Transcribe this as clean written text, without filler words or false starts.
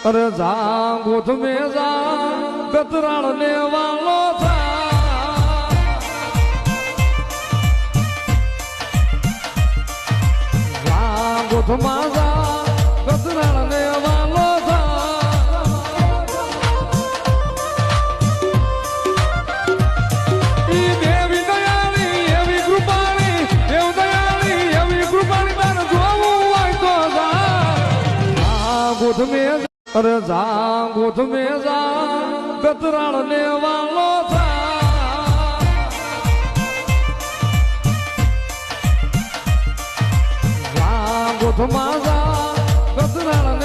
અરે જા ગોથ મે જા ગતરાણ ને વાલો જા ગોથ માં જા ગતરાણ ને વાલો ઈ દેવી દયાળી એવી કૃપાળી દેવ દયાળી એવી કૃપાળી તને જોવું હોય તો જા ગોથ મે અરે જા ગોથ મે જા ગતરાણ ને વાલો જા ગોથ માં જા ગતરાણ